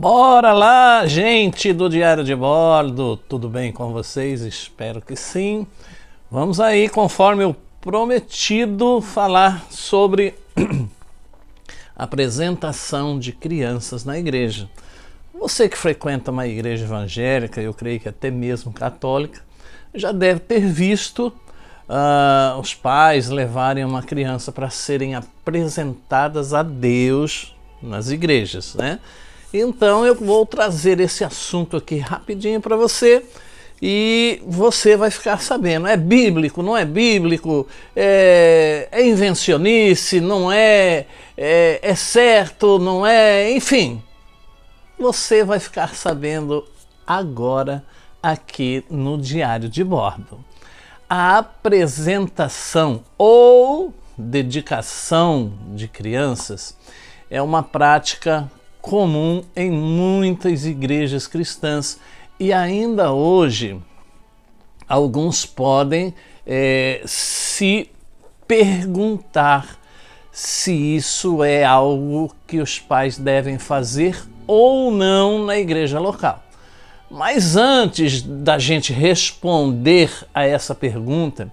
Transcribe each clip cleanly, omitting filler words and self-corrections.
Bora lá, gente do Diário de Bordo, tudo bem com vocês? Espero que sim. Vamos aí, conforme o prometido, falar sobre apresentação de crianças na igreja. Você que frequenta uma igreja evangélica, eu creio que até mesmo católica, já deve ter visto os pais levarem uma criança para serem apresentadas a Deus nas igrejas, né? Então eu vou trazer esse assunto aqui rapidinho para você e você vai ficar sabendo. É bíblico, não é bíblico, é invencionice, não é, é certo, não é, enfim. Você vai ficar sabendo agora aqui no Diário de Bordo. A apresentação ou dedicação de crianças é uma prática comum em muitas igrejas cristãs e ainda hoje alguns podem se perguntar se isso é algo que os pais devem fazer ou não na igreja local. Mas antes da gente responder a essa pergunta,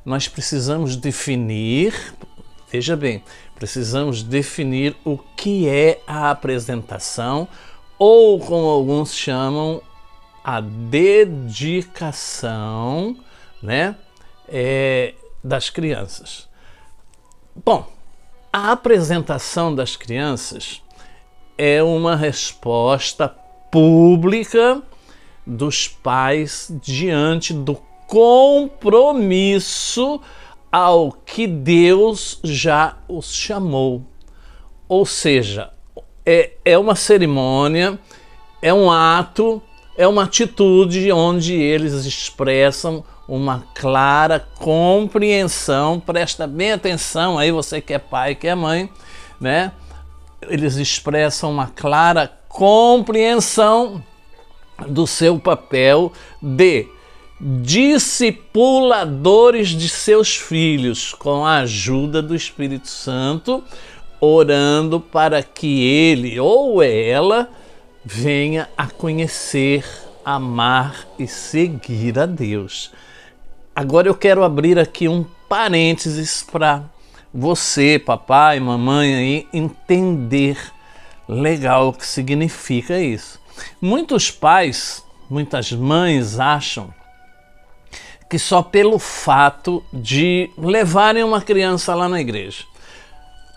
nós precisamos definir, veja bem, precisamos definir o que é a apresentação, ou como alguns chamam, a dedicação, né, das crianças. Bom, a apresentação das crianças é uma resposta pública dos pais diante do compromisso ao que Deus já os chamou. Ou seja, é uma cerimônia, é um ato, é uma atitude onde eles expressam uma clara compreensão. Presta bem atenção aí, você que é pai, que é mãe, né? Eles expressam uma clara compreensão do seu papel de discipuladores de seus filhos, com a ajuda do Espírito Santo, orando para que ele ou ela venha a conhecer, amar e seguir a Deus. Agora eu quero abrir aqui um parênteses para você, papai, mamãe, aí, entender legal o que significa isso. Muitos pais, muitas mães acham que só pelo fato de levarem uma criança lá na igreja,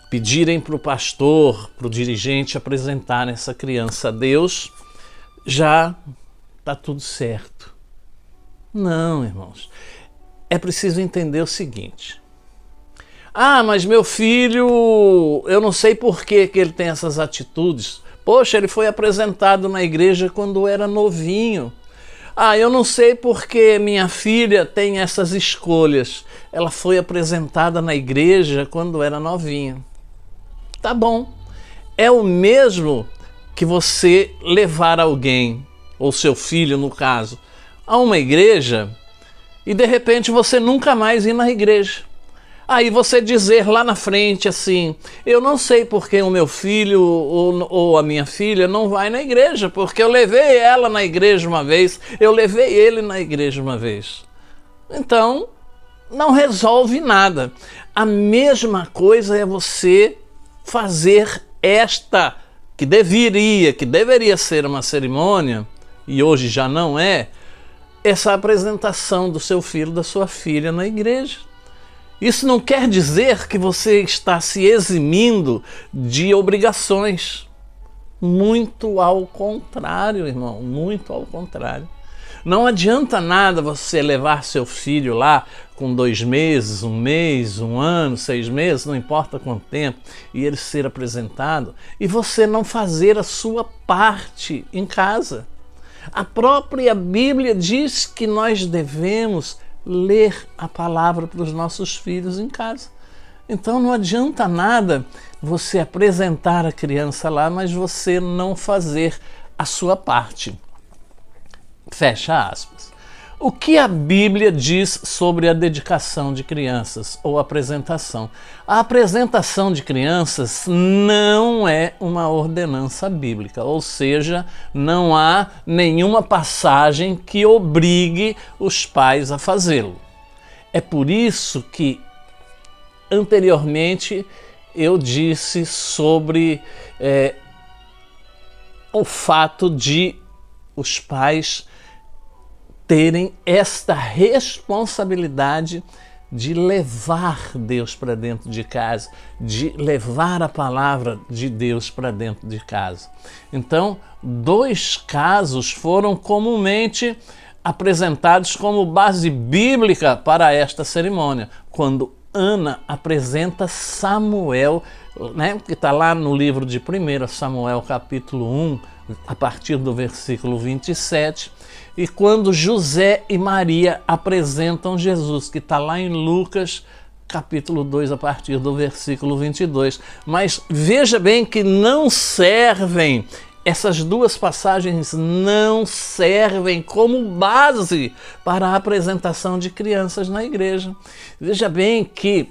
pedirem para o pastor, para o dirigente apresentar essa criança a Deus, já está tudo certo. Não, irmãos. É preciso entender o seguinte. Ah, mas meu filho, eu não sei por que ele tem essas atitudes. Poxa, ele foi apresentado na igreja quando era novinho. Ah, eu não sei porque minha filha tem essas escolhas. Ela foi apresentada na igreja quando era novinha. Tá bom. É o mesmo que você levar alguém, ou seu filho no caso, a uma igreja e de repente você nunca mais ir na igreja. Aí você dizer lá na frente assim, eu não sei porque o meu filho ou a minha filha não vai na igreja, porque eu levei ela na igreja uma vez, eu levei ele na igreja uma vez. Então, não resolve nada. A mesma coisa é você fazer esta, que deveria ser uma cerimônia, e hoje já não é, essa apresentação do seu filho, da sua filha na igreja. Isso não quer dizer que você está se eximindo de obrigações. Muito ao contrário, irmão, muito ao contrário. Não adianta nada você levar seu filho lá com 2 meses, 1 mês, 1 ano, 6 meses, não importa quanto tempo, e ele ser apresentado, e você não fazer a sua parte em casa. A própria Bíblia diz que nós devemos ler a palavra para os nossos filhos em casa. Então não adianta nada você apresentar a criança lá, mas você não fazer a sua parte. Fecha aspas. O que a Bíblia diz sobre a dedicação de crianças ou apresentação? A apresentação de crianças não é uma ordenança bíblica, ou seja, não há nenhuma passagem que obrigue os pais a fazê-lo. É por isso que anteriormente eu disse sobre o fato de os pais terem esta responsabilidade de levar Deus para dentro de casa, de levar a palavra de Deus para dentro de casa. Então, 2 casos foram comumente apresentados como base bíblica para esta cerimônia. Quando Ana apresenta Samuel, que está lá no livro de 1 Samuel, capítulo 1, a partir do versículo 27, e quando José e Maria apresentam Jesus, que está lá em Lucas, capítulo 2, a partir do versículo 22. Mas veja bem que não servem, essas 2 passagens não servem como base para a apresentação de crianças na igreja. Veja bem que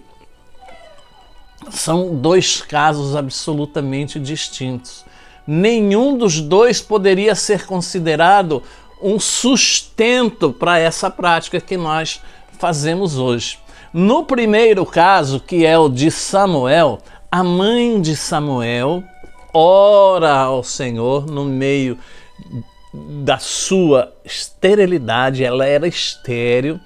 são 2 casos absolutamente distintos. Nenhum dos 2 poderia ser considerado um sustento para essa prática que nós fazemos hoje. No primeiro caso, que é o de Samuel, a mãe de Samuel ora ao Senhor no meio da sua esterilidade, ela era estéril,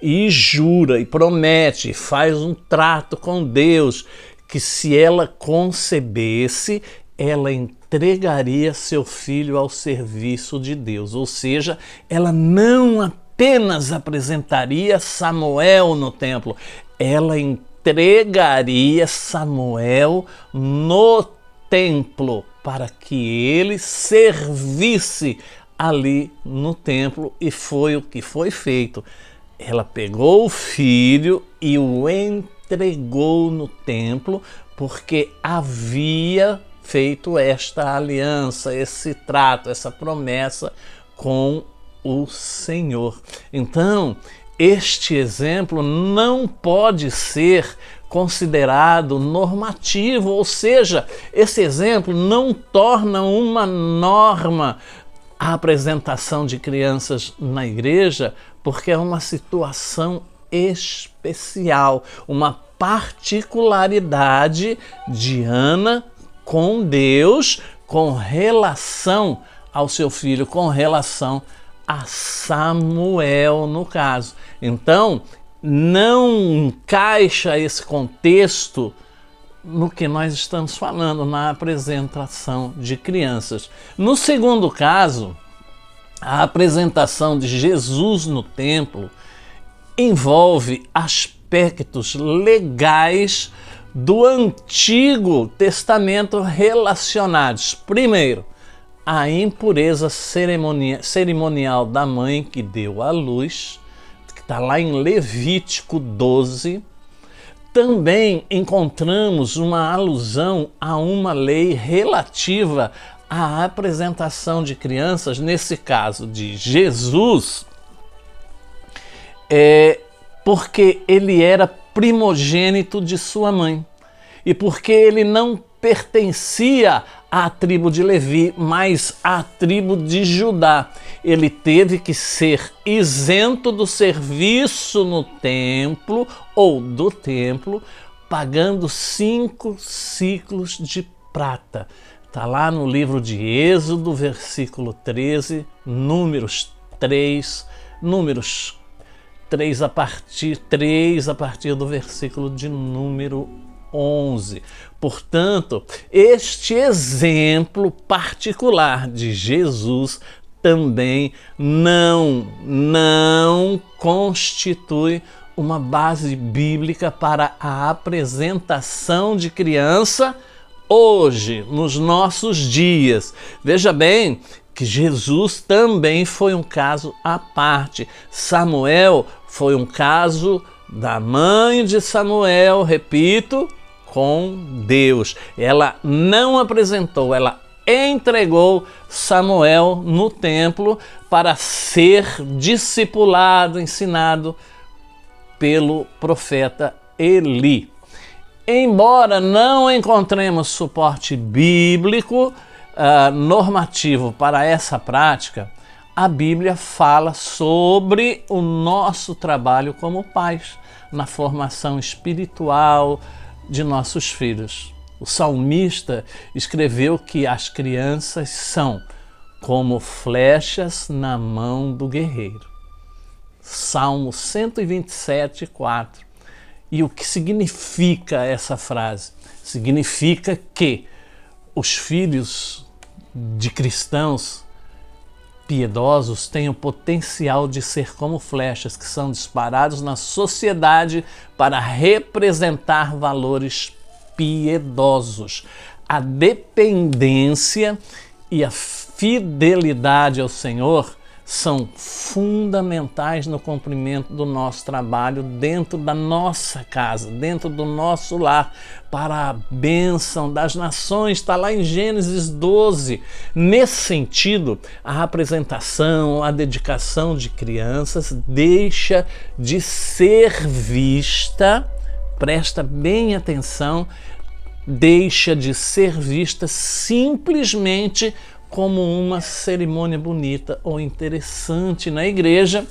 e jura e promete, faz um trato com Deus, que se ela concebesse, ela entregaria seu filho ao serviço de Deus. Ou seja, ela não apenas apresentaria Samuel no templo, ela entregaria Samuel no templo para que ele servisse ali no templo, e foi o que foi feito. Ela pegou o filho e o entregou no templo, porque havia feito esta aliança, esse trato, essa promessa com o Senhor. Então, este exemplo não pode ser considerado normativo, ou seja, esse exemplo não torna uma norma a apresentação de crianças na igreja, porque é uma situação especial, uma particularidade de Ana com Deus, com relação ao seu filho, com relação a Samuel, no caso. Então, não encaixa esse contexto no que nós estamos falando, na apresentação de crianças. No segundo caso, a apresentação de Jesus no templo envolve aspectos legais do Antigo Testamento relacionados, primeiro, à impureza cerimonial da mãe que deu à luz, que está lá em Levítico 12. Também encontramos uma alusão a uma lei relativa à apresentação de crianças, nesse caso de Jesus, porque ele era primogênito de sua mãe e porque ele não pertencia à tribo de Levi, mas à tribo de Judá. Ele teve que ser isento do serviço no templo ou do templo, pagando 5 ciclos de prata. Está lá no livro de Êxodo, versículo 13, Números 3 a partir do versículo de número 11. Portanto, este exemplo particular de Jesus também não constitui uma base bíblica para a apresentação de criança hoje, nos nossos dias. Veja bem que Jesus também foi um caso à parte. Samuel foi um caso da mãe de Samuel, repito, com Deus. Ela não apresentou, ela entregou Samuel no templo para ser discipulado, ensinado pelo profeta Eli. Embora não encontremos suporte bíblico normativo para essa prática, a Bíblia fala sobre o nosso trabalho como pais na formação espiritual de nossos filhos. O salmista escreveu que as crianças são como flechas na mão do guerreiro. Salmo 127, 4. E o que significa essa frase? Significa que os filhos de cristãos piedosos têm o potencial de ser como flechas que são disparados na sociedade para representar valores piedosos. A dependência e a fidelidade ao Senhor são fundamentais no cumprimento do nosso trabalho dentro da nossa casa, dentro do nosso lar, para a bênção das nações. Está lá em Gênesis 12. Nesse sentido, a apresentação, a dedicação de crianças deixa de ser vista, presta bem atenção, deixa de ser vista simplesmente como uma cerimônia bonita ou interessante na igreja,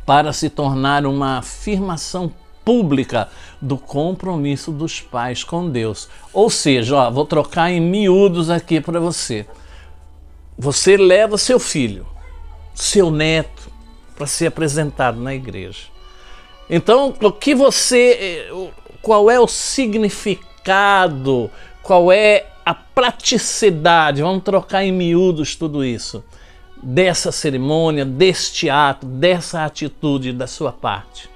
para se tornar uma afirmação pública do compromisso dos pais com Deus. Ou seja, vou trocar em miúdos aqui para você. Você leva seu filho, seu neto, para ser apresentado na igreja. Então, qual é o significado, qual é a praticidade, vamos trocar em miúdos tudo isso, dessa cerimônia, deste ato, dessa atitude da sua parte?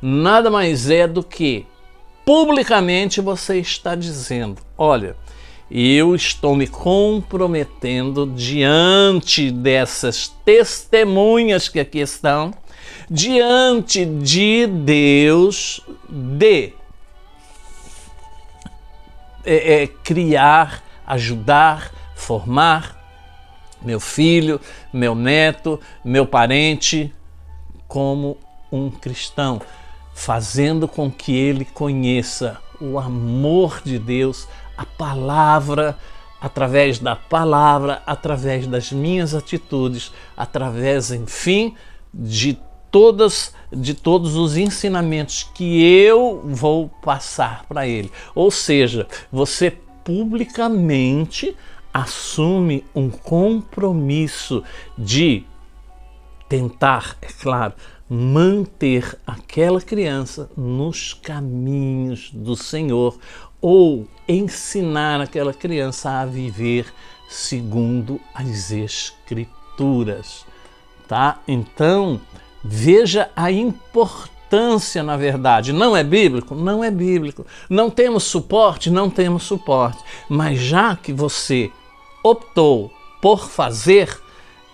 Nada mais é do que publicamente você está dizendo: olha, eu estou me comprometendo diante dessas testemunhas que aqui estão, diante de Deus, de criar, ajudar, formar meu filho, meu neto, meu parente como um cristão, fazendo com que ele conheça o amor de Deus, a palavra, através da palavra, através das minhas atitudes, através, enfim, de todos os ensinamentos que eu vou passar para ele. Ou seja, você publicamente assume um compromisso de tentar, é claro, manter aquela criança nos caminhos do Senhor, ou ensinar aquela criança a viver segundo as Escrituras, tá? Então, veja a importância, na verdade. Não é bíblico? Não é bíblico. Não temos suporte? Não temos suporte. Mas já que você optou por fazer,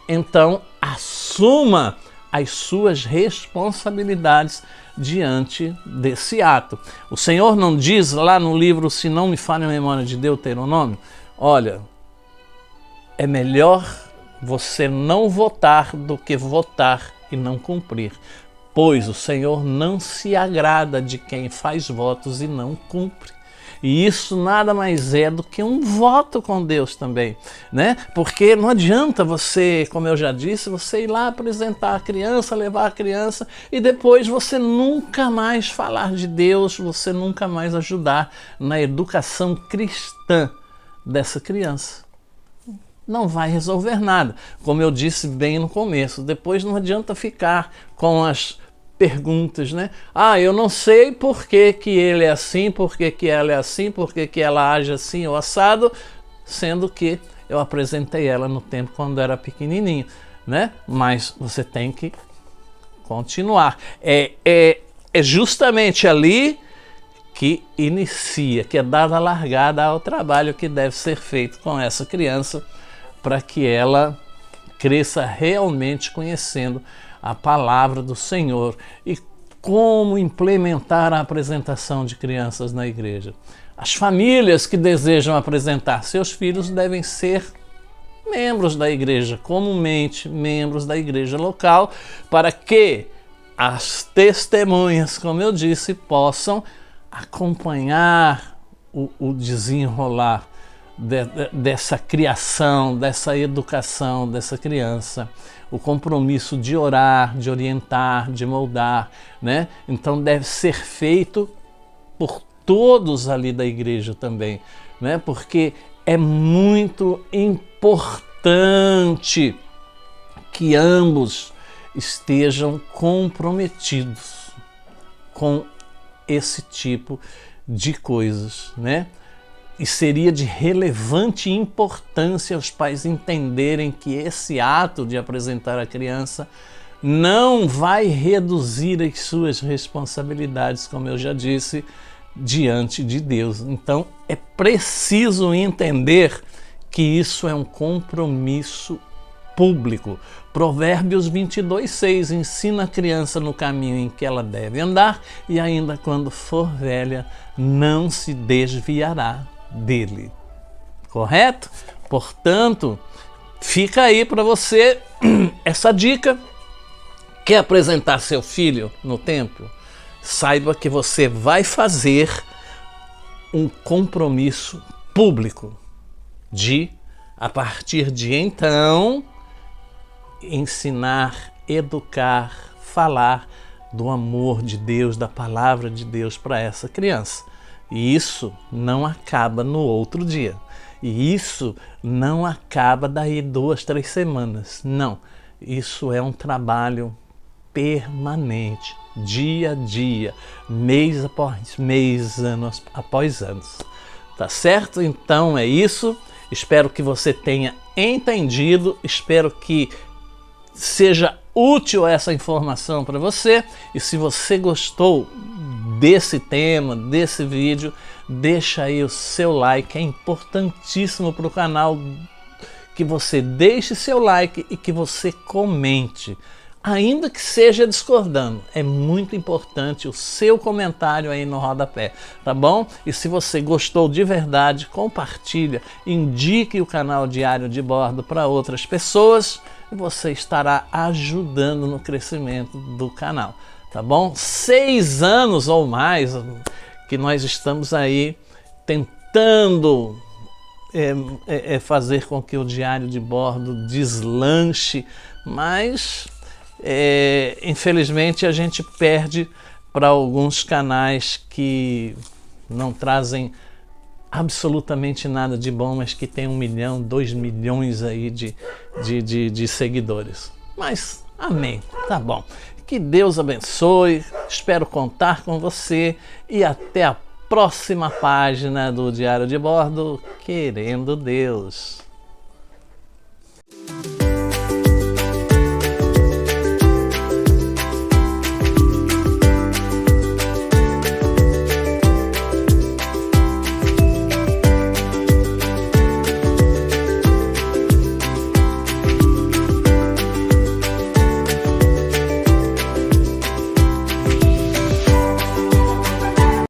então assuma as suas responsabilidades diante desse ato. O Senhor não diz lá no livro, se não me falha a memória, de Deuteronômio, olha, é melhor você não votar do que votar e não cumprir, pois o Senhor não se agrada de quem faz votos e não cumpre. E isso nada mais é do que um voto com Deus também, né? Porque não adianta você, como eu já disse, você ir lá apresentar a criança, levar a criança e depois você nunca mais falar de Deus, você nunca mais ajudar na educação cristã dessa criança. Não vai resolver nada, como eu disse bem no começo. Depois não adianta ficar com as perguntas, né? Ah, eu não sei por que que ele é assim, por que que ela é assim, por que que ela age assim ou assado, sendo que eu apresentei ela no tempo quando era pequenininho, né? Mas você tem que continuar. É justamente ali que inicia, que é dada a largada ao trabalho que deve ser feito com essa criança, para que ela cresça realmente conhecendo a palavra do Senhor e como implementar a apresentação de crianças na igreja. As famílias que desejam apresentar seus filhos devem ser membros da igreja, comumente membros da igreja local, para que as testemunhas, como eu disse, possam acompanhar o desenrolar dessa criação, dessa educação dessa criança, o compromisso de orar, de orientar, de moldar, né? Então deve ser feito por todos ali da igreja também, né? Porque é muito importante que ambos estejam comprometidos com esse tipo de coisas, né? E seria de relevante importância os pais entenderem que esse ato de apresentar a criança não vai reduzir as suas responsabilidades, como eu já disse, diante de Deus. Então é preciso entender que isso é um compromisso público. Provérbios 22:6 ensina a criança no caminho em que ela deve andar e ainda quando for velha não se desviará dele. Correto? Portanto, fica aí para você essa dica. Quer apresentar seu filho no templo? Saiba que você vai fazer um compromisso público de, a partir de então, ensinar, educar, falar do amor de Deus, da palavra de Deus para essa criança. E isso não acaba no outro dia. E isso não acaba daí 2, 3 semanas. Não. Isso é um trabalho permanente, dia a dia, mês após mês, ano após ano. Tá certo? Então é isso. Espero que você tenha entendido. Espero que seja útil essa informação para você. E se você gostou desse tema, desse vídeo, deixa aí o seu like. É importantíssimo para o canal que você deixe seu like e que você comente, ainda que seja discordando. É muito importante o seu comentário aí no rodapé, tá bom? E se você gostou de verdade, compartilha, indique o canal Diário de Bordo para outras pessoas e você estará ajudando no crescimento do canal, tá bom? 6 anos ou mais que nós estamos aí tentando fazer com que o Diário de Bordo deslanche, mas infelizmente a gente perde para alguns canais que não trazem absolutamente nada de bom, mas que tem 1 milhão, 2 milhões aí de seguidores. Mas amém, tá bom. Que Deus abençoe, espero contar com você e até a próxima página do Diário de Bordo, querendo Deus.